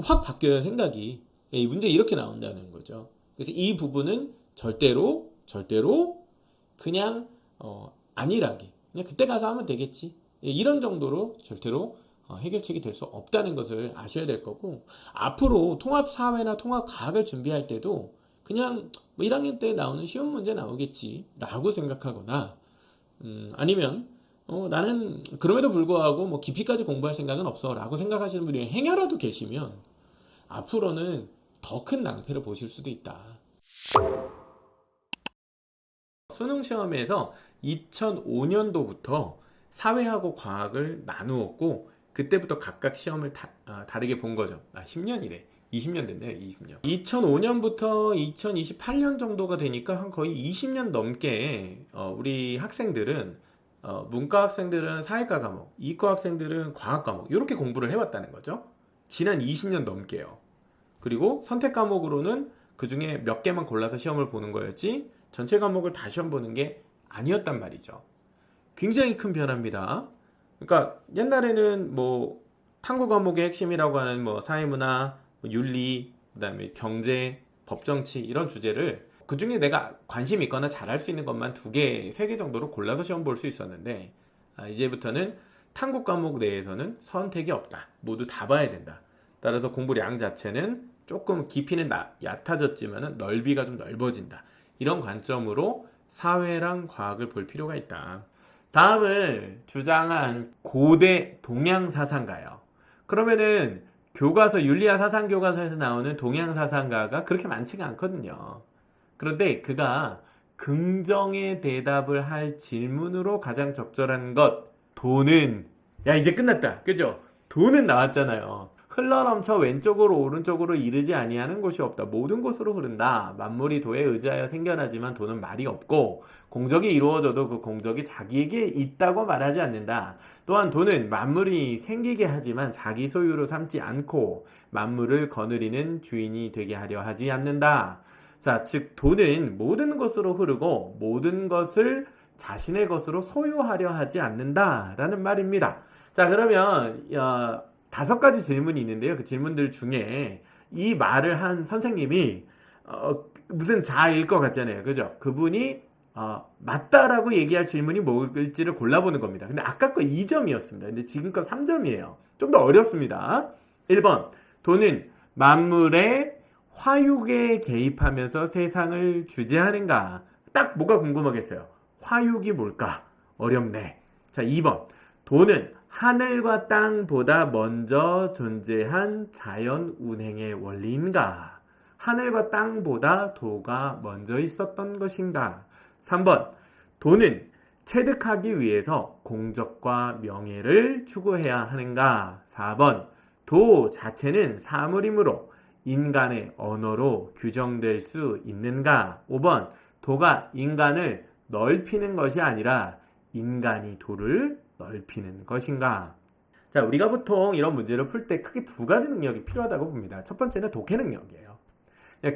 확 바뀌어요, 생각이. 이 문제 이렇게 나온다는 거죠. 그래서 이 부분은 절대로 그냥 안일하게 그냥 그때 가서 하면 되겠지. 이런 정도로 절대로 해결책이 될 수 없다는 것을 아셔야 될 거고, 앞으로 통합사회나 통합과학을 준비할 때도 그냥 뭐 1학년 때 나오는 쉬운 문제 나오겠지 라고 생각하거나, 아니면 나는 그럼에도 불구하고 뭐 깊이까지 공부할 생각은 없어 라고 생각하시는 분이 행여라도 계시면 앞으로는 더 큰 낭패를 보실 수도 있다. 수능 시험에서 2005년도부터 사회하고 과학을 나누었고, 그때부터 각각 시험을 다르게 본 거죠. 10년이래. 20년 됐네요. 20년. 2005년부터 2028년 정도가 되니까 한 거의 20년 넘게 우리 학생들은 문과 학생들은 사회과 과목, 이과 학생들은 과학 과목 이렇게 공부를 해왔다는 거죠. 지난 20년 넘게요. 그리고 선택 과목으로는 그 중에 몇 개만 골라서 시험을 보는 거였지 전체 과목을 다 시험 보는 게 아니었단 말이죠. 굉장히 큰 변화입니다. 그러니까 옛날에는 뭐 탐구 과목의 핵심이라고 하는 뭐 사회문화, 윤리, 그다음에 경제, 법정치 이런 주제를 그 중에 내가 관심 있거나 잘할 수 있는 것만 2개, 3개 정도로 골라서 시험 볼 수 있었는데, 이제부터는 탐구 과목 내에서는 선택이 없다. 모두 다 봐야 된다. 따라서 공부량 자체는 조금 깊이는 얕아졌지만 넓이가 좀 넓어진다. 이런 관점으로 사회랑 과학을 볼 필요가 있다. 다음은 주장한 고대 동양사상가요. 그러면은 교과서, 윤리와 사상 교과서에서 나오는 동양사상가가 그렇게 많지가 않거든요. 그런데 그가 긍정의 대답을 할 질문으로 가장 적절한 것, 돈은, 야 이제 끝났다, 그죠? 돈은 나왔잖아요. 흘러넘쳐 왼쪽으로 오른쪽으로 이르지 아니하는 곳이 없다. 모든 곳으로 흐른다. 만물이 도에 의지하여 생겨나지만 돈은 말이 없고, 공적이 이루어져도 그 공적이 자기에게 있다고 말하지 않는다. 또한 돈은 만물이 생기게 하지만 자기 소유로 삼지 않고 만물을 거느리는 주인이 되게 하려 하지 않는다. 자, 즉 돈은 모든 것으로 흐르고 모든 것을 자신의 것으로 소유하려 하지 않는다라는 말입니다. 자, 그러면 5가지 질문이 있는데요. 그 질문들 중에 이 말을 한 선생님이 무슨 자일 것 같잖아요. 그죠? 그분이 맞다라고 얘기할 질문이 뭘지를 골라보는 겁니다. 근데 아까 거 2점이었습니다. 근데 지금 거 3점이에요. 좀 더 어렵습니다. 1번, 돈은 만물의 화육에 개입하면서 세상을 주재하는가? 딱 뭐가 궁금하겠어요? 화육이 뭘까? 어렵네. 자, 2번, 돈은 하늘과 땅보다 먼저 존재한 자연 운행의 원리인가? 하늘과 땅보다 도가 먼저 있었던 것인가? 3번, 돈은 체득하기 위해서 공적과 명예를 추구해야 하는가? 4번, 도 자체는 사물이므로 인간의 언어로 규정될 수 있는가? 5번, 도가 인간을 넓히는 것이 아니라 인간이 도를 넓히는 것인가? 자, 우리가 보통 이런 문제를 풀 때 크게 2가지 능력이 필요하다고 봅니다. 첫 번째는 독해 능력이에요.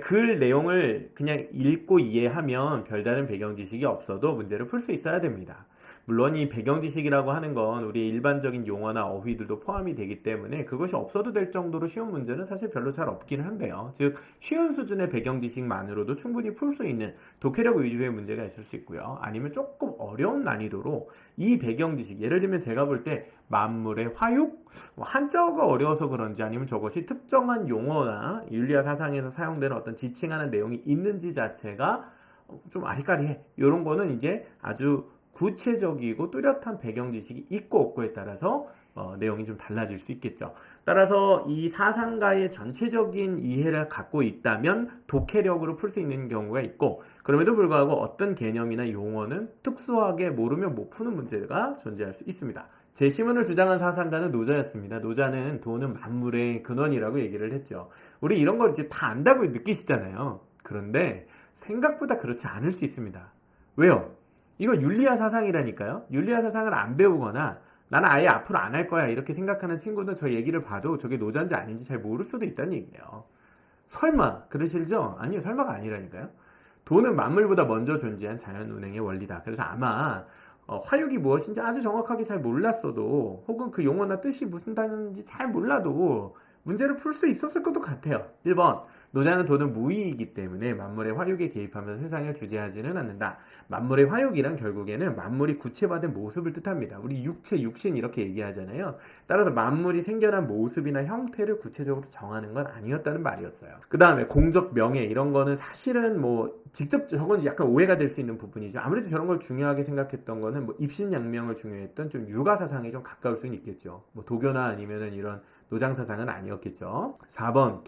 글 내용을 그냥 읽고 이해하면 별다른 배경 지식이 없어도 문제를 풀 수 있어야 됩니다. 물론 이 배경 지식이라고 하는 건 우리 일반적인 용어나 어휘들도 포함이 되기 때문에 그것이 없어도 될 정도로 쉬운 문제는 사실 별로 잘 없기는 한데요. 즉 쉬운 수준의 배경 지식만으로도 충분히 풀 수 있는 독해력 위주의 문제가 있을 수 있고요. 아니면 조금 어려운 난이도로 이 배경 지식, 예를 들면 제가 볼 때 만물의 화육? 한자어가 어려워서 그런지, 아니면 저것이 특정한 용어나 윤리와 사상에서 사용되는 어떤 지칭하는 내용이 있는지 자체가 좀 아리까리해. 이런 거는 이제 아주 구체적이고 뚜렷한 배경 지식이 있고 없고에 따라서 내용이 좀 달라질 수 있겠죠. 따라서 이 사상가의 전체적인 이해를 갖고 있다면 독해력으로 풀 수 있는 경우가 있고, 그럼에도 불구하고 어떤 개념이나 용어는 특수하게 모르면 못 푸는 문제가 존재할 수 있습니다. 제 시문을 주장한 사상가는 노자였습니다. 노자는 돈은 만물의 근원이라고 얘기를 했죠. 우리 이런 걸 이제 다 안다고 느끼시잖아요. 그런데 생각보다 그렇지 않을 수 있습니다. 왜요? 이거 윤리와 사상이라니까요. 윤리와 사상을 안 배우거나 나는 아예 앞으로 안 할 거야 이렇게 생각하는 친구는 저 얘기를 봐도 저게 노자인지 아닌지 잘 모를 수도 있다는 얘기예요. 설마 그러실죠? 아니요, 설마가 아니라니까요. 돈은 만물보다 먼저 존재한 자연 운행의 원리다. 그래서 아마 화육이 무엇인지 아주 정확하게 잘 몰랐어도, 혹은 그 용어나 뜻이 무슨 단어인지 잘 몰라도 문제를 풀 수 있었을 것도 같아요. 1번, 노자는 도는 무의이기 때문에 만물의 화육에 개입하면서 세상을 주재하지는 않는다. 만물의 화육이란 결국에는 만물이 구체화된 모습을 뜻합니다. 우리 육체, 육신 이렇게 얘기하잖아요. 따라서 만물이 생겨난 모습이나 형태를 구체적으로 정하는 건 아니었다는 말이었어요. 그 다음에 공적 명예 이런 거는 사실은 뭐 직접 저건 약간 오해가 될 수 있는 부분이죠. 아무래도 저런 걸 중요하게 생각했던 거는 뭐 입신양명을 중요했던 좀 육아 사상에 좀 가까울 수는 있겠죠. 뭐 도교나 아니면은 이런 노장 사상은 아니었겠죠. 4번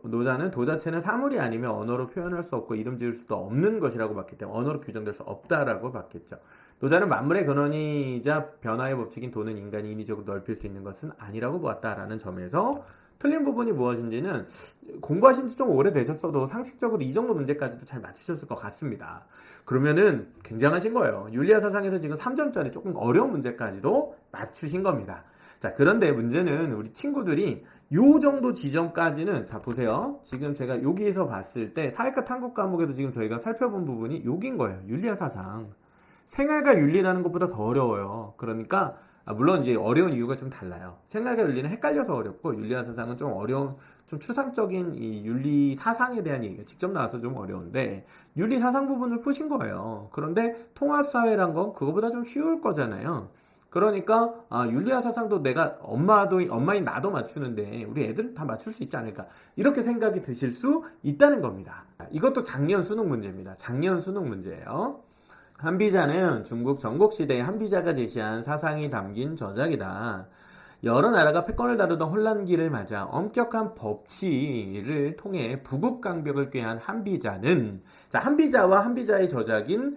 노자는 도자체는 사물이 아니면 언어로 표현할 수 없고 이름 지을 수도 없는 것이라고 봤기 때문에 언어로 규정될 수 없다라고 봤겠죠. 노자는 만물의 근원이자 변화의 법칙인 도는 인간이 인위적으로 넓힐 수 있는 것은 아니라고 보았다라는 점에서 틀린 부분이 무엇인지는 공부하신 지 좀 오래되셨어도 상식적으로 이 정도 문제까지도 잘 맞히셨을 것 같습니다. 그러면은 굉장하신 거예요. 율리아 사상에서 지금 3점짜리 조금 어려운 문제까지도 맞추신 겁니다. 자, 그런데 문제는 우리 친구들이 요 정도 지점까지는, 자 보세요. 지금 제가 여기에서 봤을 때 사회과 탐구 과목에도 지금 저희가 살펴본 부분이 여기인 거예요. 율리아 사상. 생활과 윤리라는 것보다 더 어려워요. 그러니까 물론 이제 어려운 이유가 좀 달라요. 생활과 윤리는 헷갈려서 어렵고 윤리와 사상은 좀 어려운, 좀 추상적인 이 윤리 사상에 대한 얘기가 직접 나와서 좀 어려운데 윤리 사상 부분을 푸신 거예요. 그런데 통합사회란 건 그거보다 좀 쉬울 거잖아요. 그러니까 윤리와 사상도 내가 엄마인 나도 맞추는데 우리 애들은 다 맞출 수 있지 않을까, 이렇게 생각이 드실 수 있다는 겁니다. 이것도 작년 수능 문제입니다. 작년 수능 문제예요. 한비자는 중국 전국시대의 한비자가 제시한 사상이 담긴 저작이다. 여러 나라가 패권을 다루던 혼란기를 맞아 엄격한 법치를 통해 부국강벽을 꾀한 한비자는, 자, 한비자와 한비자의 저작인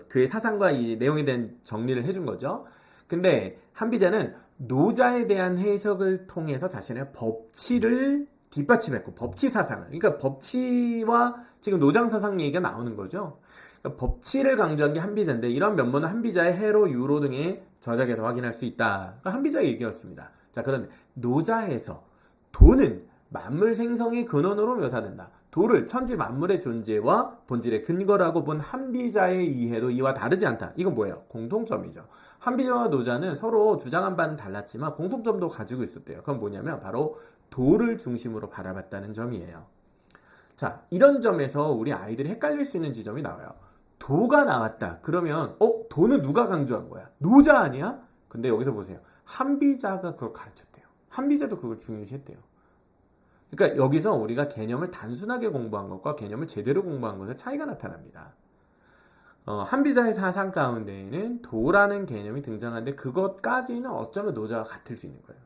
그의 사상과 이 내용에 대한 정리를 해준 거죠. 근데 한비자는 노자에 대한 해석을 통해서 자신의 법치를 뒷받침했고, 법치 사상을, 그러니까 법치와 지금 노장 사상 얘기가 나오는 거죠. 그러니까 법치를 강조한 게 한비자인데 이런 면모는 한비자의 해로 유로 등의 저작에서 확인할 수 있다. 한비자의 얘기였습니다. 자, 그런데 노자에서 도는 만물 생성의 근원으로 묘사된다. 도를 천지 만물의 존재와 본질의 근거라고 본 한비자의 이해도 이와 다르지 않다. 이건 뭐예요? 공통점이죠. 한비자와 노자는 서로 주장한 바는 달랐지만 공통점도 가지고 있었대요. 그건 뭐냐면 바로 도를 중심으로 바라봤다는 점이에요. 자, 이런 점에서 우리 아이들이 헷갈릴 수 있는 지점이 나와요. 도가 나왔다. 그러면 도는 누가 강조한 거야? 노자 아니야? 근데 여기서 보세요. 한비자가 그걸 가르쳤대요. 한비자도 그걸 중요시했대요. 그러니까 여기서 우리가 개념을 단순하게 공부한 것과 개념을 제대로 공부한 것의 차이가 나타납니다. 한비자의 사상 가운데에는 도라는 개념이 등장하는데 그것까지는 어쩌면 노자와 같을 수 있는 거예요.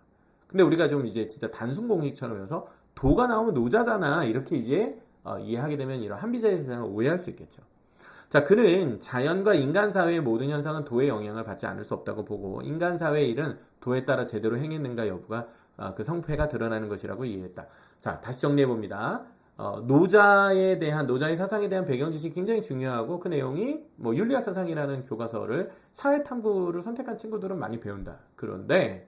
근데 우리가 좀 이제 진짜 단순 공식처럼 해서 도가 나오면 노자잖아, 이렇게 이제 이해하게 되면 이런 한비자의 세상을 오해할 수 있겠죠. 자, 그는 자연과 인간사회의 모든 현상은 도의 영향을 받지 않을 수 없다고 보고 인간사회의 일은 도에 따라 제대로 행했는가 여부가 그 성패가 드러나는 것이라고 이해했다. 자, 다시 정리해봅니다. 노자의 사상에 대한 배경 지식이 굉장히 중요하고 그 내용이 뭐 율리아 사상이라는 교과서를 사회탐구를 선택한 친구들은 많이 배운다. 그런데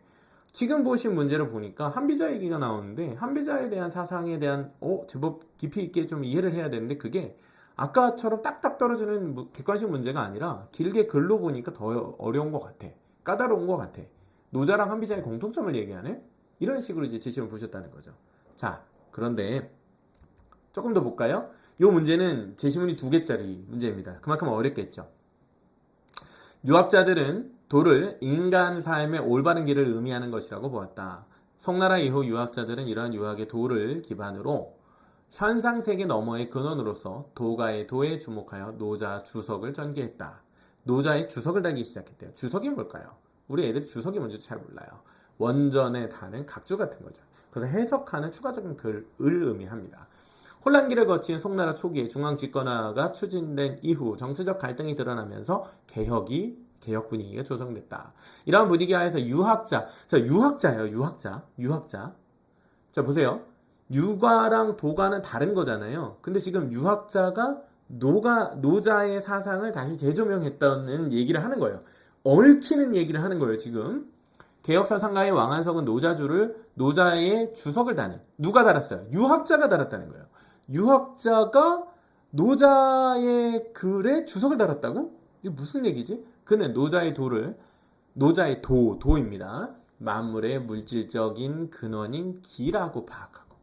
지금 보신 문제를 보니까 한비자 얘기가 나오는데 한비자에 대한 사상에 대한 제법 깊이 있게 좀 이해를 해야 되는데 그게 아까처럼 딱딱 떨어지는 객관식 문제가 아니라 길게 글로 보니까 더 어려운 것 같아. 까다로운 것 같아. 노자랑 한비자의 공통점을 얘기하네? 이런 식으로 이제 제시를 보셨다는 거죠. 자, 그런데 조금 더 볼까요? 이 문제는 제시문이 2개짜리 문제입니다. 그만큼 어렵겠죠. 유학자들은 도를 인간 삶의 올바른 길을 의미하는 것이라고 보았다. 송나라 이후 유학자들은 이러한 유학의 도를 기반으로 현상세계 너머의 근원으로서 도가의 도에 주목하여 노자 주석을 전개했다. 노자의 주석을 달기 시작했대요. 주석이 뭘까요? 우리 애들이 주석이 뭔지 잘 몰라요. 원전에 다는 각주 같은 거죠. 그래서 해석하는 추가적인 글을 의미합니다. 혼란기를 거친 송나라 초기에 중앙 집권화가 추진된 이후 정치적 갈등이 드러나면서 개혁 분위기가 조성됐다. 이러한 분위기 하에서 유학자예요. 유학자. 자, 보세요. 유가랑 도가는 다른 거잖아요. 근데 지금 유학자가 노자의 사상을 다시 재조명했다는 얘기를 하는 거예요. 얽히는 얘기를 하는 거예요, 지금. 개혁사상가의 왕한석은 노자의 주석을 다는, 누가 달았어요? 유학자가 달았다는 거예요. 유학자가 노자의 글에 주석을 달았다고? 이게 무슨 얘기지? 그는 노자의 도입니다. 만물의 물질적인 근원인 기라고 파악하고,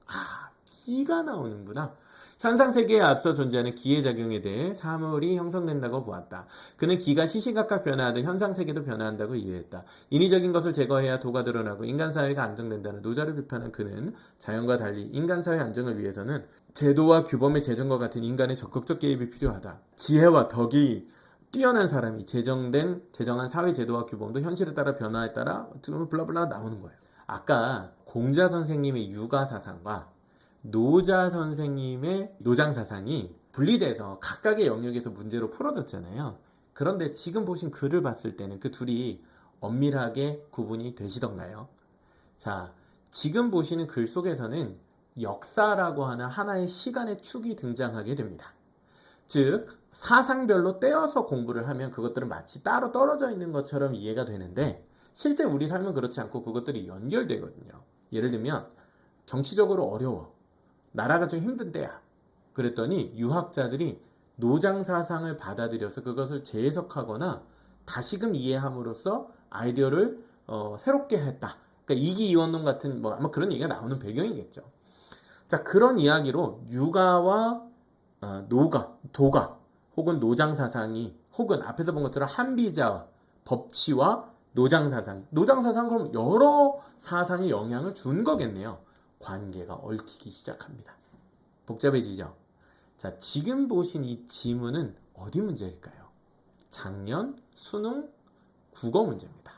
기가 나오는구나. 현상세계에 앞서 존재하는 기의 작용에 대해 사물이 형성된다고 보았다. 그는 기가 시시각각 변화하듯 현상세계도 변화한다고 이해했다. 인위적인 것을 제거해야 도가 드러나고 인간사회가 안정된다는 노자를 비판한 그는 자연과 달리 인간사회 안정을 위해서는 제도와 규범의 제정과 같은 인간의 적극적 개입이 필요하다. 지혜와 덕이 뛰어난 사람이 제정한 사회 제도와 규범도 현실에 따라 변화에 따라 블라블라 나오는 거예요. 아까 공자 선생님의 육아 사상과 노자 선생님의 노장 사상이 분리돼서 각각의 영역에서 문제로 풀어졌잖아요. 그런데 지금 보신 글을 봤을 때는 그 둘이 엄밀하게 구분이 되시던가요? 자, 지금 보시는 글 속에서는 역사라고 하는 하나의 시간의 축이 등장하게 됩니다. 즉, 사상별로 떼어서 공부를 하면 그것들은 마치 따로 떨어져 있는 것처럼 이해가 되는데 실제 우리 삶은 그렇지 않고 그것들이 연결되거든요. 예를 들면 정치적으로 어려워. 나라가 좀 힘든 때야. 그랬더니 유학자들이 노장 사상을 받아들여서 그것을 재해석하거나 다시금 이해함으로써 아이디어를 새롭게 했다. 그러니까 이기이원론 같은 아마 그런 얘기가 나오는 배경이겠죠. 자, 그런 이야기로 육아와 도가 혹은 노장 사상이 혹은 앞에서 본 것처럼 한비자와 법치와 노장 사상은 그럼 여러 사상에 영향을 준 거겠네요. 관계가 얽히기 시작합니다. 복잡해지죠? 자, 지금 보신 이 지문은 어디 문제일까요? 작년 수능 국어 문제입니다.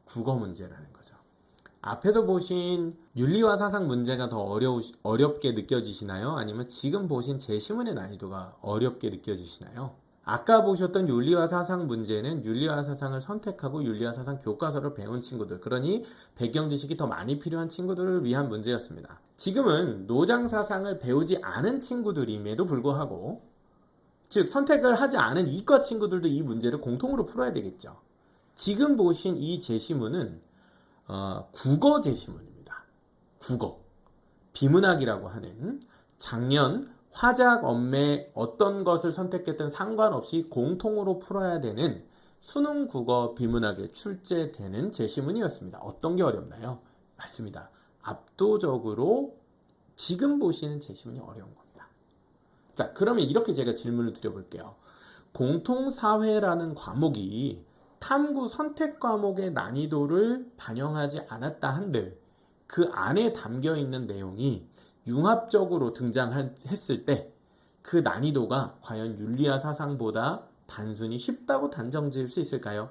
국어 문제라는 거죠. 앞에서 보신 윤리와 사상 문제가 더 어렵게 느껴지시나요? 아니면 지금 보신 제시문의 난이도가 어렵게 느껴지시나요? 아까 보셨던 윤리와 사상 문제는 윤리와 사상을 선택하고 윤리와 사상 교과서를 배운 친구들, 그러니 배경 지식이 더 많이 필요한 친구들을 위한 문제였습니다. 지금은 노장 사상을 배우지 않은 친구들임에도 불구하고, 즉 선택을 하지 않은 이과 친구들도 이 문제를 공통으로 풀어야 되겠죠. 지금 보신 이 제시문은 국어 제시문입니다. 국어. 비문학이라고 하는 작년 화작, 엄매 어떤 것을 선택했든 상관없이 공통으로 풀어야 되는 수능 국어 비문학에 출제되는 제시문이었습니다. 어떤 게 어렵나요? 맞습니다. 압도적으로 지금 보시는 제시문이 어려운 겁니다. 자, 그러면 이렇게 제가 질문을 드려볼게요. 공통사회라는 과목이 탐구 선택 과목의 난이도를 반영하지 않았다 한들 그 안에 담겨있는 내용이 융합적으로 등장했을 때 그 난이도가 과연 윤리와 사상보다 단순히 쉽다고 단정 지을 수 있을까요?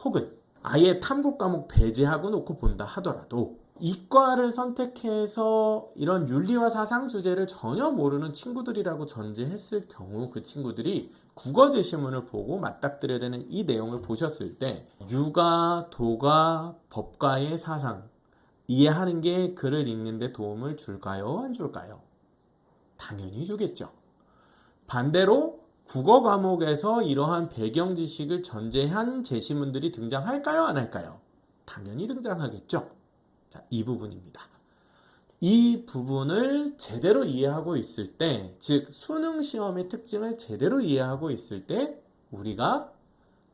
혹은 아예 탐구 과목 배제하고 놓고 본다 하더라도 이과를 선택해서 이런 윤리와 사상 주제를 전혀 모르는 친구들이라고 전제했을 경우 그 친구들이 국어 제시문을 보고 맞닥뜨려야 되는 이 내용을 보셨을 때 유가, 도가, 법가의 사상 이해하는 게 글을 읽는 데 도움을 줄까요? 안 줄까요? 당연히 주겠죠. 반대로 국어 과목에서 이러한 배경 지식을 전제한 제시문들이 등장할까요? 안 할까요? 당연히 등장하겠죠. 자, 이 부분입니다. 이 부분을 제대로 이해하고 있을 때, 즉 수능 시험의 특징을 제대로 이해하고 있을 때 우리가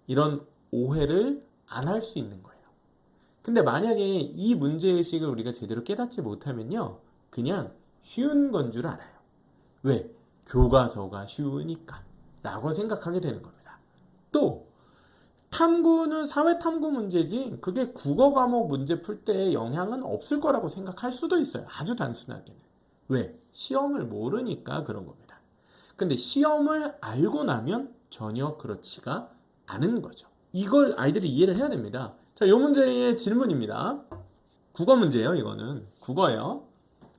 이런 오해를 안 할 수 있는 거예요. 근데 만약에 이 문제의식을 우리가 제대로 깨닫지 못하면요, 그냥 쉬운 건 줄 알아요. 왜? 교과서가 쉬우니까 라고 생각하게 되는 겁니다. 또 탐구는 사회탐구 문제지 그게 국어 과목 문제 풀 때의 영향은 없을 거라고 생각할 수도 있어요. 아주 단순하게는. 왜? 시험을 모르니까 그런 겁니다. 근데 시험을 알고 나면 전혀 그렇지가 않은 거죠. 이걸 아이들이 이해를 해야 됩니다. 자, 이 문제의 질문입니다. 국어 문제예요. 이거는 국어예요.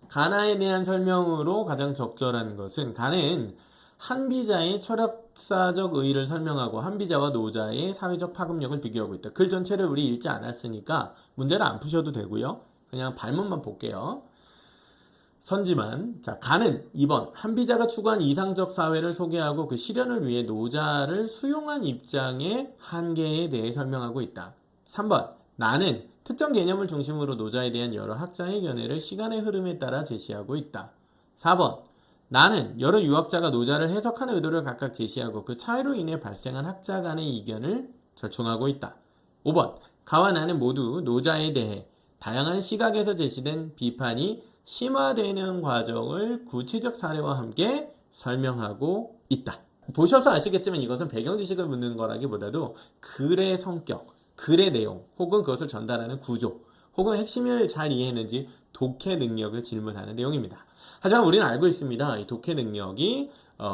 가나에 대한 설명으로 가장 적절한 것은, 가는 한비자의 철학사적 의의를 설명하고 한비자와 노자의 사회적 파급력을 비교하고 있다. 글 전체를 우리 읽지 않았으니까 문제를 안 푸셔도 되고요. 그냥 발문만 볼게요. 선지만. 자, 가는 2번 한비자가 추구한 이상적 사회를 소개하고 그 실현을 위해 노자를 수용한 입장의 한계에 대해 설명하고 있다. 3번 나는 특정 개념을 중심으로 노자에 대한 여러 학자의 견해를 시간의 흐름에 따라 제시하고 있다. 4번 나는 여러 유학자가 노자를 해석하는 의도를 각각 제시하고 그 차이로 인해 발생한 학자 간의 이견을 절충하고 있다. 5번 가와 나는 모두 노자에 대해 다양한 시각에서 제시된 비판이 심화되는 과정을 구체적 사례와 함께 설명하고 있다. 보셔서 아시겠지만 이것은 배경 지식을 묻는 거라기보다도 글의 성격, 글의 내용, 혹은 그것을 전달하는 구조, 혹은 핵심을 잘 이해했는지 독해 능력을 질문하는 내용입니다. 하지만 우리는 알고 있습니다. 이 독해 능력이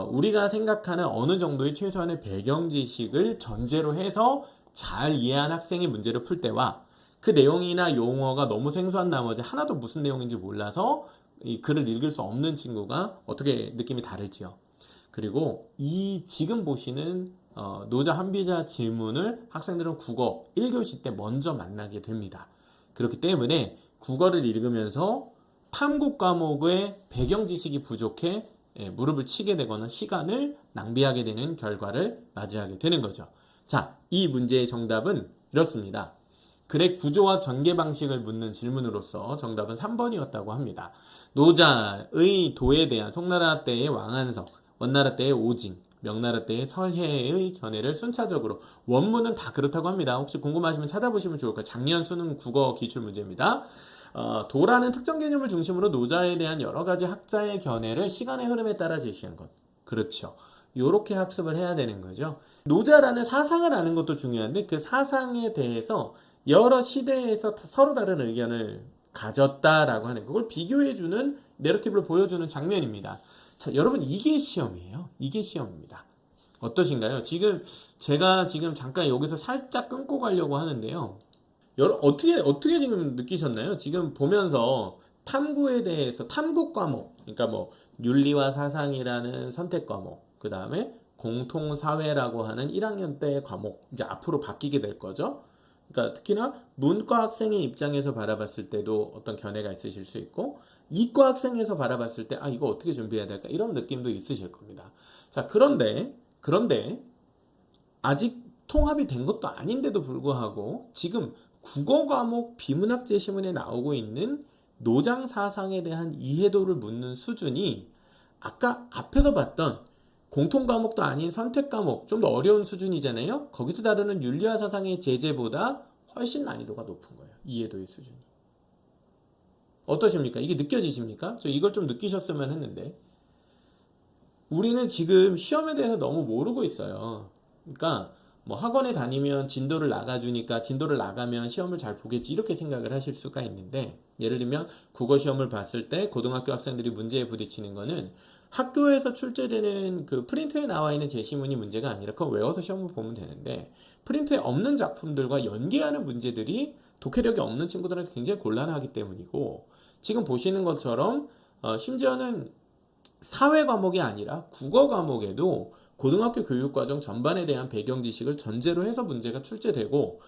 우리가 생각하는 어느 정도의 최소한의 배경 지식을 전제로 해서 잘 이해한 학생이 문제를 풀 때와 그 내용이나 용어가 너무 생소한 나머지 하나도 무슨 내용인지 몰라서 이 글을 읽을 수 없는 친구가 어떻게 느낌이 다를지요. 그리고 이 지금 보시는 노자 한비자 질문을 학생들은 국어 1교시 때 먼저 만나게 됩니다. 그렇기 때문에 국어를 읽으면서 탐구 과목의 배경 지식이 부족해 무릎을 치게 되거나 시간을 낭비하게 되는 결과를 맞이하게 되는 거죠. 자, 이 문제의 정답은 이렇습니다. 글의 구조와 전개 방식을 묻는 질문으로서 정답은 3번이었다고 합니다. 노자의 도에 대한 송나라 때의 왕한석, 원나라 때의 오징, 명나라 때의 설혜의 견해를 순차적으로, 원문은 다 그렇다고 합니다. 혹시 궁금하시면 찾아보시면 좋을 거예요. 작년 수능 국어 기출 문제입니다. 도라는 특정 개념을 중심으로 노자에 대한 여러 가지 학자의 견해를 시간의 흐름에 따라 제시한 것. 그렇죠. 요렇게 학습을 해야 되는 거죠. 노자라는 사상을 아는 것도 중요한데 그 사상에 대해서 여러 시대에서 서로 다른 의견을 가졌다라고 하는 그걸 비교해주는 내러티브를 보여주는 장면입니다. 자, 여러분 이게 시험이에요. 이게 시험입니다. 어떠신가요? 제가 잠깐 여기서 살짝 끊고 가려고 하는데요. 어떻게 지금 느끼셨나요? 지금 보면서 탐구에 대해서 탐구 과목, 그러니까 뭐 윤리와 사상이라는 선택 과목, 그 다음에 공통사회라고 하는 1학년 때 과목, 이제 앞으로 바뀌게 될 거죠. 그러니까 특히나 문과 학생의 입장에서 바라봤을 때도 어떤 견해가 있으실 수 있고, 이과 학생에서 바라봤을 때 이거 어떻게 준비해야 될까 이런 느낌도 있으실 겁니다. 자, 그런데 아직 통합이 된 것도 아닌데도 불구하고 지금 국어 과목 비문학 제시문에 나오고 있는 노장 사상에 대한 이해도를 묻는 수준이 아까 앞에서 봤던 공통 과목도 아닌 선택 과목, 좀 더 어려운 수준이잖아요. 거기서 다루는 윤리와 사상의 제재보다 훨씬 난이도가 높은 거예요. 이해도의 수준이. 어떠십니까? 이게 느껴지십니까? 저 이걸 좀 느끼셨으면 했는데, 우리는 지금 시험에 대해서 너무 모르고 있어요. 그러니까 뭐 학원에 다니면 진도를 나가주니까 진도를 나가면 시험을 잘 보겠지 이렇게 생각을 하실 수가 있는데, 예를 들면 국어 시험을 봤을 때 고등학교 학생들이 문제에 부딪히는 거는 학교에서 출제되는 그 프린트에 나와 있는 제시문이 문제가 아니라 그거 외워서 시험을 보면 되는데, 프린트에 없는 작품들과 연계하는 문제들이 독해력이 없는 친구들한테 굉장히 곤란하기 때문이고, 지금 보시는 것처럼 심지어는 사회 과목이 아니라 국어 과목에도 고등학교 교육과정 전반에 대한 배경 지식을 전제로 해서 문제가 출제되고,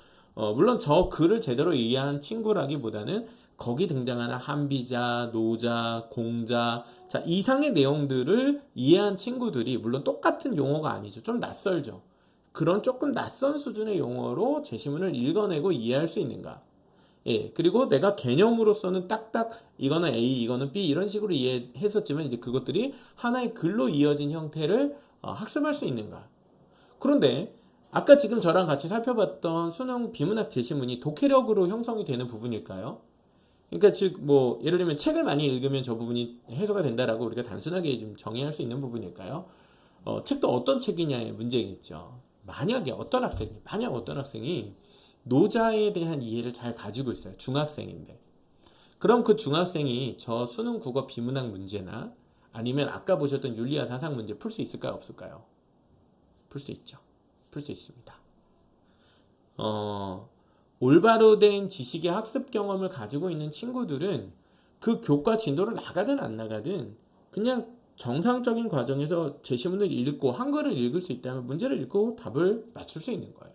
물론 저 글을 제대로 이해한 친구라기보다는 거기 등장하는 한비자, 노자, 공자, 자, 이상의 내용들을 이해한 친구들이, 물론 똑같은 용어가 아니죠. 좀 낯설죠. 그런 조금 낯선 수준의 용어로 제시문을 읽어내고 이해할 수 있는가. 예, 그리고 내가 개념으로서는 딱딱 이거는 A, 이거는 B 이런 식으로 이해했었지만 이제 그것들이 하나의 글로 이어진 형태를 학습할 수 있는가. 그런데 아까 지금 저랑 같이 살펴봤던 수능 비문학 제시문이 독해력으로 형성이 되는 부분일까요? 그러니까 즉 뭐 예를 들면 책을 많이 읽으면 저 부분이 해소가 된다라고 우리가 단순하게 지금 정의할 수 있는 부분일까요? 책도 어떤 책이냐의 문제겠죠. 만약 어떤 학생이 노자에 대한 이해를 잘 가지고 있어요. 중학생인데. 그럼 그 중학생이 저 수능 국어 비문학 문제나 아니면 아까 보셨던 윤리와 사상 문제 풀 수 있을까요? 없을까요? 풀 수 있죠. 풀 수 있습니다. 올바로 된 지식의 학습 경험을 가지고 있는 친구들은 그 교과 진도를 나가든 안 나가든 그냥 정상적인 과정에서 제시문을 읽고 한글을 읽을 수 있다면 문제를 읽고 답을 맞출 수 있는 거예요.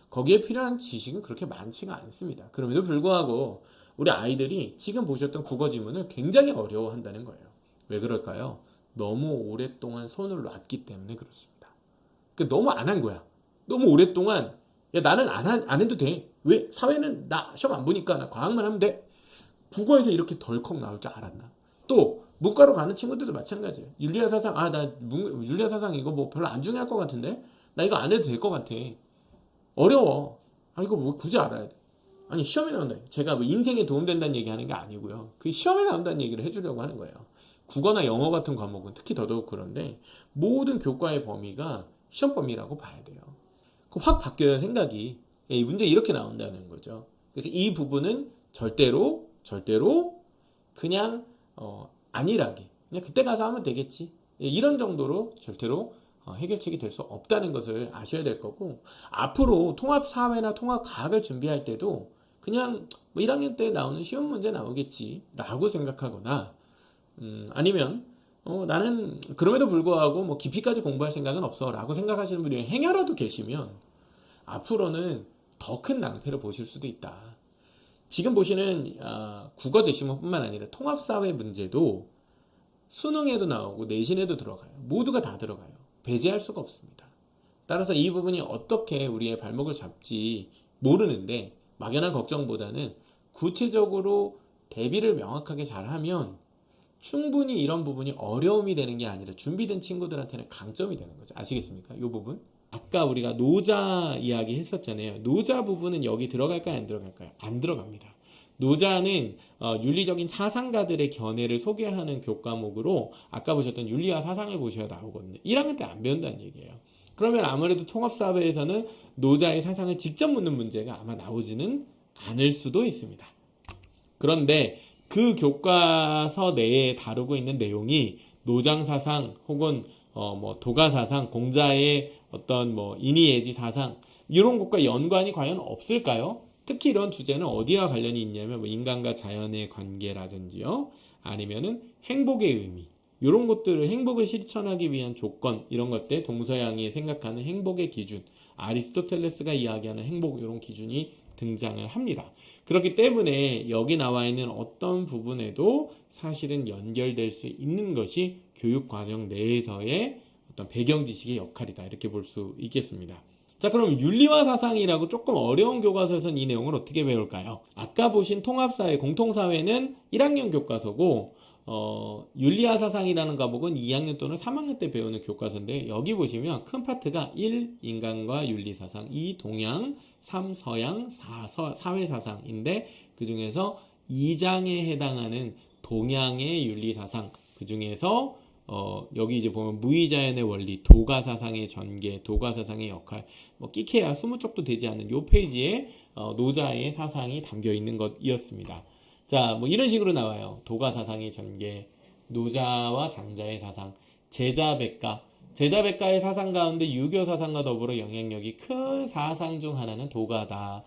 거기에 필요한 지식은 그렇게 많지가 않습니다. 그럼에도 불구하고 우리 아이들이 지금 보셨던 국어 지문을 굉장히 어려워한다는 거예요. 왜 그럴까요? 너무 오랫동안 손을 놨기 때문에 그렇습니다. 그러니까 너무 안 한 거야. 너무 오랫동안 야 나는 안 해도 돼. 왜? 사회는 나 시험 안 보니까 나 과학만 하면 돼. 국어에서 이렇게 덜컥 나올 줄 알았나? 또 문과로 가는 친구들도 마찬가지예요. 윤리와 사상 나 윤리와 사상 이거 뭐 별로 안 중요할 것 같은데 나 이거 안 해도 될 것 같아. 어려워. 이거 뭐 굳이 알아야 돼. 아니 시험에 나온다. 제가 뭐 인생에 도움된다는 얘기 하는 게 아니고요. 그 시험에 나온다는 얘기를 해주려고 하는 거예요. 국어나 영어 같은 과목은 특히 더더욱 그런데 모든 교과의 범위가 시험 범위라고 봐야 돼요. 확 바뀌어요 생각이. 이 문제 이렇게 나온다는 거죠. 그래서 이 부분은 절대로 그냥 안일하게 그냥 그때 가서 하면 되겠지. 이런 정도로 절대로 해결책이 될 수 없다는 것을 아셔야 될 거고, 앞으로 통합사회나 통합과학을 준비할 때도 그냥 뭐 1학년 때 나오는 쉬운 문제 나오겠지 라고 생각하거나, 아니면 나는 그럼에도 불구하고 뭐 깊이까지 공부할 생각은 없어 라고 생각하시는 분이 행여라도 계시면 앞으로는 더 큰 낭패를 보실 수도 있다. 지금 보시는 국어 제시문뿐만 아니라 통합사회 문제도 수능에도 나오고 내신에도 들어가요. 모두가 다 들어가요. 배제할 수가 없습니다. 따라서 이 부분이 어떻게 우리의 발목을 잡지 모르는데, 막연한 걱정보다는 구체적으로 대비를 명확하게 잘하면 충분히 이런 부분이 어려움이 되는 게 아니라 준비된 친구들한테는 강점이 되는 거죠. 아시겠습니까? 이 부분. 아까 우리가 노자 이야기 했었잖아요. 노자 부분은 여기 들어갈까요? 안 들어갈까요? 안 들어갑니다. 노자는 윤리적인 사상가들의 견해를 소개하는 교과목으로 아까 보셨던 윤리와 사상을 보셔야 나오거든요. 1학년 때 안 배운다는 얘기예요. 그러면 아무래도 통합사회에서는 노자의 사상을 직접 묻는 문제가 아마 나오지는 않을 수도 있습니다. 그런데 그 교과서 내에 다루고 있는 내용이 노장사상 혹은 뭐 도가사상, 공자의 어떤 뭐 인이예지 사상 이런 것과 연관이 과연 없을까요? 특히 이런 주제는 어디와 관련이 있냐면 뭐 인간과 자연의 관계라든지요, 아니면은 행복의 의미, 이런 것들을, 행복을 실천하기 위한 조건, 이런 것들, 동서양이 생각하는 행복의 기준, 아리스토텔레스가 이야기하는 행복, 이런 기준이 등장을 합니다. 그렇기 때문에 여기 나와 있는 어떤 부분에도 사실은 연결될 수 있는 것이 교육과정 내에서의 어떤 배경 지식의 역할이다, 이렇게 볼 수 있겠습니다. 자, 그럼 윤리와 사상이라고 조금 어려운 교과서에서는 이 내용을 어떻게 배울까요? 아까 보신 통합사회, 공통사회는 1학년 교과서고 윤리와 사상이라는 과목은 2학년 또는 3학년 때 배우는 교과서인데, 여기 보시면 큰 파트가 1. 인간과 윤리사상, 2. 동양, 3. 서양, 4. 사회사상인데, 그 중에서 2장에 해당하는 동양의 윤리사상, 그 중에서 여기 이제 보면 무의자연의 원리, 도가사상의 전개, 도가사상의 역할, 뭐 끼케야 20쪽도 되지 않는 요 페이지에 노자의 사상이 담겨 있는 것이었습니다. 자, 뭐 이런 식으로 나와요. 도가사상의 전개, 노자와 장자의 사상, 제자백가의 사상 가운데 유교 사상과 더불어 영향력이 큰 사상 중 하나는 도가다.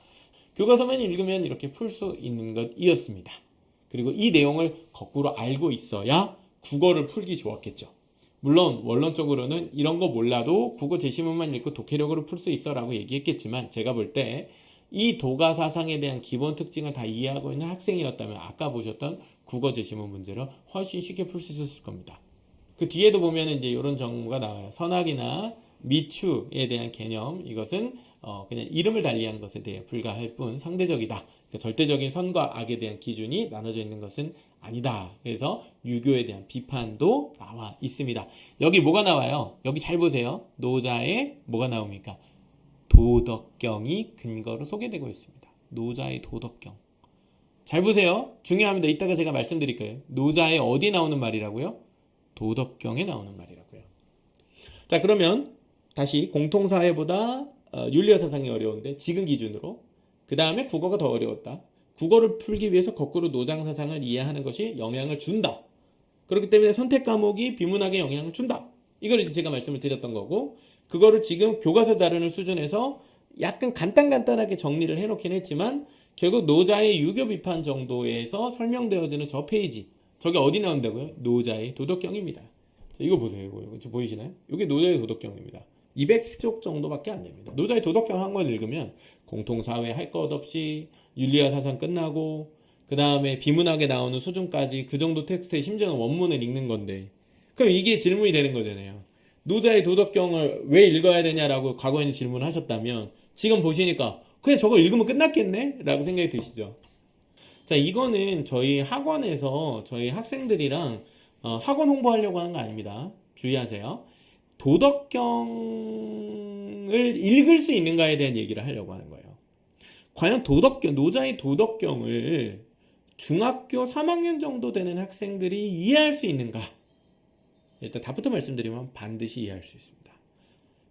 교과서만 읽으면 이렇게 풀 수 있는 것이었습니다. 그리고 이 내용을 거꾸로 알고 있어야 국어를 풀기 좋았겠죠. 물론 원론적으로는 이런 거 몰라도 국어 제시문만 읽고 독해력으로 풀 수 있어 라고 얘기했겠지만, 제가 볼 때 이 도가 사상에 대한 기본 특징을 다 이해하고 있는 학생이었다면 아까 보셨던 국어 제시문 문제를 훨씬 쉽게 풀 수 있었을 겁니다. 그 뒤에도 보면 이제 이런 정보가 나와요. 선악이나 미추에 대한 개념, 이것은 그냥 이름을 달리한 것에 대해 불과할 뿐 상대적이다. 그러니까 절대적인 선과 악에 대한 기준이 나눠져 있는 것은 아니다. 그래서 유교에 대한 비판도 나와 있습니다. 여기 뭐가 나와요? 여기 잘 보세요. 노자의 뭐가 나옵니까? 도덕경이 근거로 소개되고 있습니다. 노자의 도덕경. 잘 보세요. 중요합니다. 이따가 제가 말씀드릴 거예요. 노자의 어디 나오는 말이라고요? 도덕경에 나오는 말이라고요. 자, 그러면 다시 공통사회보다 윤리와 사상이 어려운데 지금 기준으로, 그 다음에 국어가 더 어려웠다. 국어를 풀기 위해서 거꾸로 노장 사상을 이해하는 것이 영향을 준다. 그렇기 때문에 선택 과목이 비문학에 영향을 준다. 이걸 이제 제가 말씀을 드렸던 거고, 그거를 지금 교과서 다루는 수준에서 약간 간단하게 정리를 해놓긴 했지만, 결국 노자의 유교 비판 정도에서 설명되어지는 저 페이지, 저게 어디 나온다고요? 노자의 도덕경입니다. 이거 보세요. 이거 보이시나요? 이게 노자의 도덕경입니다. 200쪽 정도밖에 안 됩니다. 노자의 도덕경 한 권 읽으면 공통사회 할 것 없이 윤리와 사상 끝나고, 그 다음에 비문학에 나오는 수준까지 그 정도 텍스트에 심지어는 원문을 읽는 건데, 그럼 이게 질문이 되는 거잖아요. 노자의 도덕경을 왜 읽어야 되냐라고 과거에는 질문을 하셨다면, 지금 보시니까 그냥 저거 읽으면 끝났겠네? 라고 생각이 드시죠? 자, 이거는 저희 학원에서 저희 학생들이랑 학원 홍보하려고 하는 거 아닙니다. 주의하세요. 도덕경을 읽을 수 있는가에 대한 얘기를 하려고 하는 거예요. 과연 노자의 도덕경을 중학교 3학년 정도 되는 학생들이 이해할 수 있는가? 일단 답부터 말씀드리면 반드시 이해할 수 있습니다.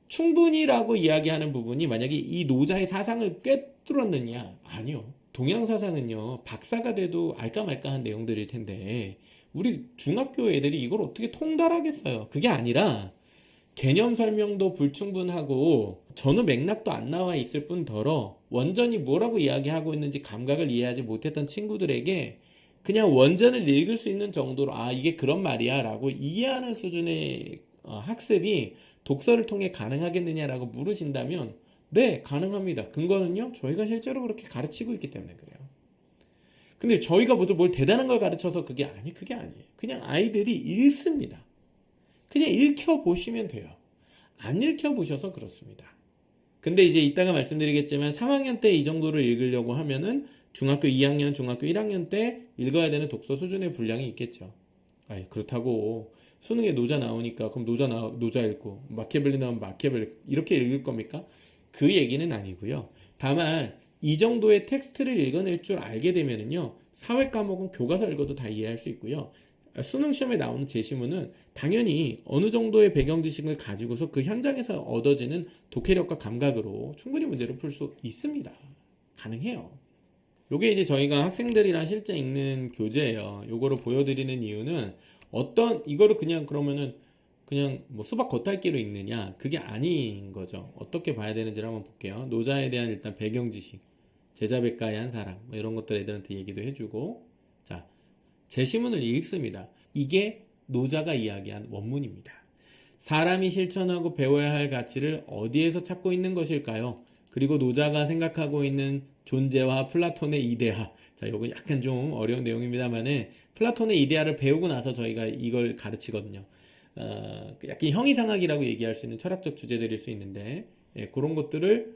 충분히라고 이야기하는 부분이 만약에 이 노자의 사상을 꿰뚫었느냐? 아니요. 동양 사상은요, 박사가 돼도 알까 말까한 내용들일 텐데 우리 중학교 애들이 이걸 어떻게 통달하겠어요? 그게 아니라 개념 설명도 불충분하고 전후 맥락도 안 나와 있을 뿐더러 원전이 뭐라고 이야기하고 있는지 감각을 이해하지 못했던 친구들에게 그냥 원전을 읽을 수 있는 정도로 아 이게 그런 말이야 라고 이해하는 수준의 학습이 독서를 통해 가능하겠느냐라고 물으신다면 네, 가능합니다. 근거는요, 저희가 실제로 그렇게 가르치고 있기 때문에 그래요. 근데 저희가 뭘 대단한 걸 가르쳐서 그게 아니에요. 그냥 아이들이 읽습니다. 그냥 읽혀보시면 돼요. 안 읽혀보셔서 그렇습니다. 근데 이제 이따가 말씀드리겠지만 3학년 때 이 정도를 읽으려고 하면은 중학교 2학년, 중학교 1학년 때 읽어야 되는 독서 수준의 분량이 있겠죠. 그렇다고 수능에 노자 나오니까 그럼 노자 읽고 마키아벨리 나오면 마키아벨리 이렇게 읽을 겁니까? 그 얘기는 아니고요. 다만 이 정도의 텍스트를 읽어낼 줄 알게 되면은요, 사회 과목은 교과서 읽어도 다 이해할 수 있고요. 수능 시험에 나오는 제시문은 당연히 어느 정도의 배경 지식을 가지고서 그 현장에서 얻어지는 독해력과 감각으로 충분히 문제를 풀 수 있습니다. 가능해요. 요게 이제 저희가 학생들이랑 실제 읽는 교재예요. 요거를 보여드리는 이유는 이거를 그러면은 그냥 뭐 수박 겉핥기로 읽느냐? 그게 아닌 거죠. 어떻게 봐야 되는지를 한번 볼게요. 노자에 대한 일단 배경 지식, 제자백가의 한 사람, 뭐 이런 것들 애들한테 얘기도 해주고, 자, 제시문을 읽습니다. 이게 노자가 이야기한 원문입니다. 사람이 실천하고 배워야 할 가치를 어디에서 찾고 있는 것일까요? 그리고 노자가 생각하고 있는 존재와 플라톤의 이데아. 자, 요거 약간 좀 어려운 내용입니다만은 플라톤의 이데아를 배우고 나서 저희가 이걸 가르치거든요. 약간 형이상학이라고 얘기할 수 있는 철학적 주제들일 수 있는데 그런 것들을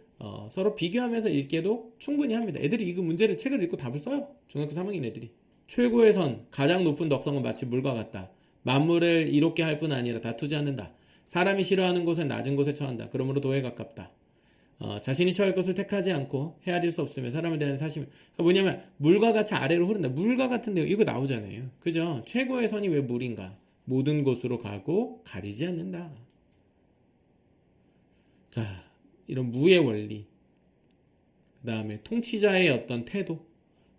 서로 비교하면서 읽게도 충분히 합니다. 애들이 이 문제를 책을 읽고 답을 써요. 중학교 3학년 애들이. 최고의 선, 가장 높은 덕성은 마치 물과 같다. 만물을 이롭게 할 뿐 아니라 다투지 않는다. 사람이 싫어하는 곳은 낮은 곳에 처한다. 그러므로 도에 가깝다. 자신이 처할 것을 택하지 않고 헤아릴 수 없으며 사람에 대한 사심. 뭐냐면 물과 같이 아래로 흐른다. 물과 같은 내용 이거 나오잖아요. 그죠? 최고의 선이 왜 물인가? 모든 곳으로 가고 가리지 않는다. 자, 이런 무의 원리. 그 다음에 통치자의 어떤 태도.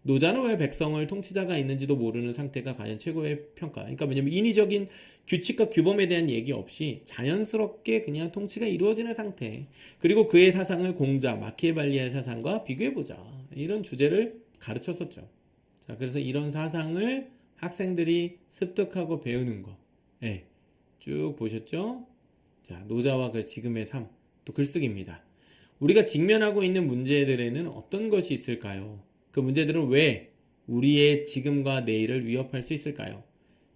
노자는 왜 백성을 통치자가 있는지도 모르는 상태가 과연 최고의 평가. 그러니까 뭐냐면 인위적인 규칙과 규범에 대한 얘기 없이 자연스럽게 그냥 통치가 이루어지는 상태. 그리고 그의 사상을 공자, 마키아벨리의 사상과 비교해보자. 이런 주제를 가르쳤었죠. 자, 그래서 이런 사상을 학생들이 습득하고 배우는 거. 네, 쭉 보셨죠? 자, 노자와 그 지금의 삶. 또 글쓰기입니다. 우리가 직면하고 있는 문제들에는 어떤 것이 있을까요? 그 문제들은 왜 우리의 지금과 내일을 위협할 수 있을까요?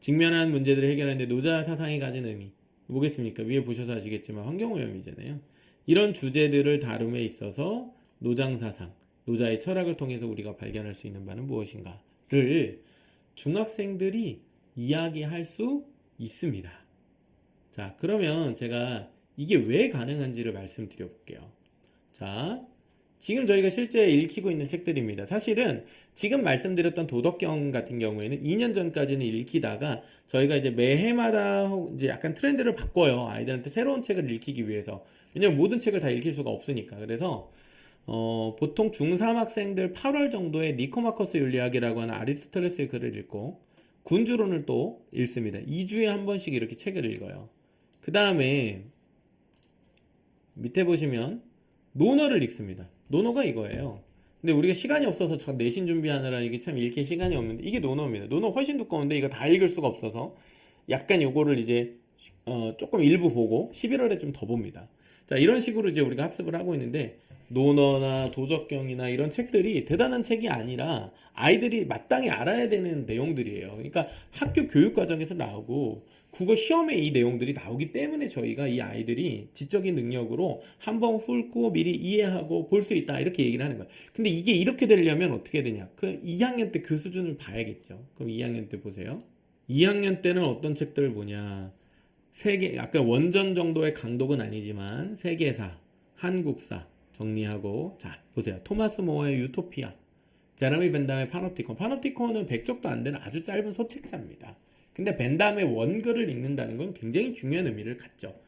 직면한 문제들을 해결하는데 노자 사상이 가진 의미 뭐겠습니까? 위에 보셔서 아시겠지만 환경오염이잖아요. 이런 주제들을 다룸에 있어서 노장 사상, 노자의 철학을 통해서 우리가 발견할 수 있는 바는 무엇인가를 중학생들이 이야기할 수 있습니다. 자, 그러면 제가 이게 왜 가능한지를 말씀드려 볼게요. 자, 지금 저희가 실제 읽히고 있는 책들입니다. 사실은 지금 말씀드렸던 도덕경 같은 경우에는 2년 전까지는 읽히다가 저희가 이제 매해마다 이제 약간 트렌드를 바꿔요. 아이들한테 새로운 책을 읽히기 위해서. 왜냐면 모든 책을 다 읽힐 수가 없으니까. 그래서 보통 중3 학생들 8월 정도에 니코마커스 윤리학이라고 하는 아리스토텔레스의 글을 읽고 군주론을 또 읽습니다. 2주에 한 번씩 이렇게 책을 읽어요. 그 다음에 밑에 보시면 논어를 읽습니다. 논어가 이거예요. 근데 우리가 시간이 없어서 내신 준비하느라 이게 참 읽힐 시간이 없는데 이게 논어입니다. 논어 훨씬 두꺼운데 이거 다 읽을 수가 없어서 약간 요거를 이제 조금 일부 보고 11월에 좀 더 봅니다. 자, 이런 식으로 이제 우리가 학습을 하고 있는데 논어나 도적경이나 이런 책들이 대단한 책이 아니라 아이들이 마땅히 알아야 되는 내용들이에요. 그러니까 학교 교육 과정에서 나오고 국어 시험에 이 내용들이 나오기 때문에 저희가 이 아이들이 지적인 능력으로 한번 훑고 미리 이해하고 볼 수 있다 이렇게 얘기를 하는 거예요. 근데 이게 이렇게 되려면 어떻게 되냐? 그 2학년 때 그 수준을 봐야겠죠. 그럼 2학년 때 보세요. 2학년 때는 어떤 책들을 보냐? 세계 약간 원전 정도의 강독은 아니지만 세계사, 한국사, 정리하고, 자 보세요. 토마스 모어의 유토피아, 제러미 벤담의 파놉티콘. 파놉티콘은 100쪽도 안 되는 아주 짧은 소책자입니다. 근데 벤담의 원글을 읽는다는 건 굉장히 중요한 의미를 갖죠.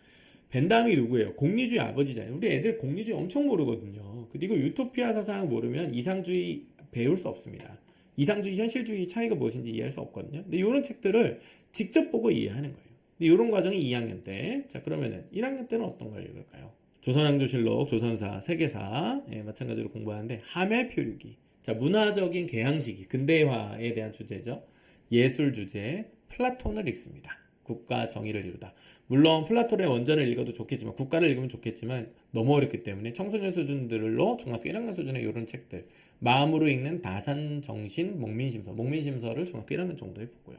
벤담이 누구예요? 공리주의 아버지잖아요. 우리 애들 공리주의 엄청 모르거든요. 그리고 유토피아 사상 모르면 이상주의 배울 수 없습니다. 이상주의, 현실주의 차이가 무엇인지 이해할 수 없거든요. 근데 이런 책들을 직접 보고 이해하는 거예요. 근데 이런 과정이 2학년 때. 자, 그러면은 1학년 때는 어떤 걸 읽을까요? 조선왕조실록, 조선사, 세계사, 예, 마찬가지로 공부하는데 하멜 표류기. 자, 문화적인 개항시기, 근대화에 대한 주제죠. 예술 주제, 플라톤을 읽습니다. 국가 정의를 이루다. 물론 플라톤의 원전을 읽어도 좋겠지만, 국가를 읽으면 좋겠지만 너무 어렵기 때문에 청소년 수준들로 중학교 1학년 수준의 이런 책들, 마음으로 읽는 다산정신, 목민심서를 중학교 1학년 정도 해보고요.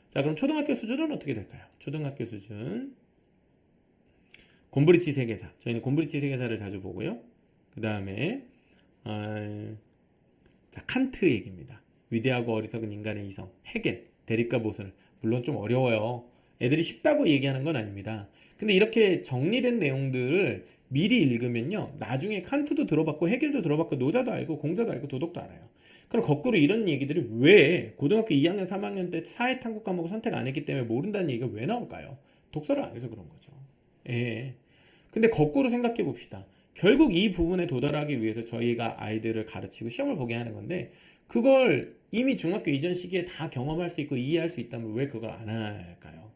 자, 그럼 초등학교 수준은 어떻게 될까요? 초등학교 수준 곰브리치 세계사, 저희는 곰브리치 세계사를 자주 보고요. 그 다음에 자, 칸트 얘기입니다. 위대하고 어리석은 인간의 이성, 헤겔, 대립과 모순을. 물론 좀 어려워요. 애들이 쉽다고 얘기하는 건 아닙니다. 근데 이렇게 정리된 내용들을 미리 읽으면요, 나중에 칸트도 들어봤고 헤겔도 들어봤고 노자도 알고 공자도 알고 도덕도 알아요. 그럼 거꾸로 이런 얘기들이 왜 고등학교 2학년 3학년 때 사회탐구 과목을 선택 안 했기 때문에 모른다는 얘기가 왜 나올까요? 독서를 안 해서 그런 거죠. 예. 근데 거꾸로 생각해 봅시다. 결국 이 부분에 도달하기 위해서 저희가 아이들을 가르치고 시험을 보게 하는 건데, 그걸 이미 중학교 이전 시기에 다 경험할 수 있고 이해할 수 있다면 왜 그걸 안 할까요?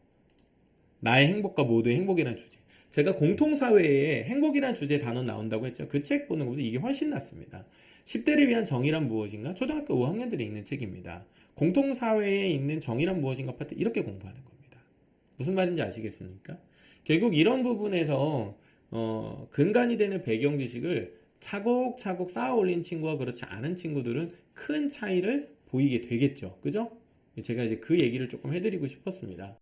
나의 행복과 모두의 행복이라는 주제. 제가 공통사회에 행복이라는 주제 단어 나온다고 했죠. 그 책 보는 것보다 이게 훨씬 낫습니다. 10대를 위한 정의란 무엇인가? 초등학교 5학년들이 읽는 책입니다. 공통사회에 있는 정의란 무엇인가 파트 이렇게 공부하는 겁니다. 무슨 말인지 아시겠습니까? 결국 이런 부분에서 근간이 되는 배경 지식을 차곡차곡 쌓아 올린 친구와 그렇지 않은 친구들은 큰 차이를 보이게 되겠죠. 그죠? 제가 이제 그 얘기를 조금 해드리고 싶었습니다.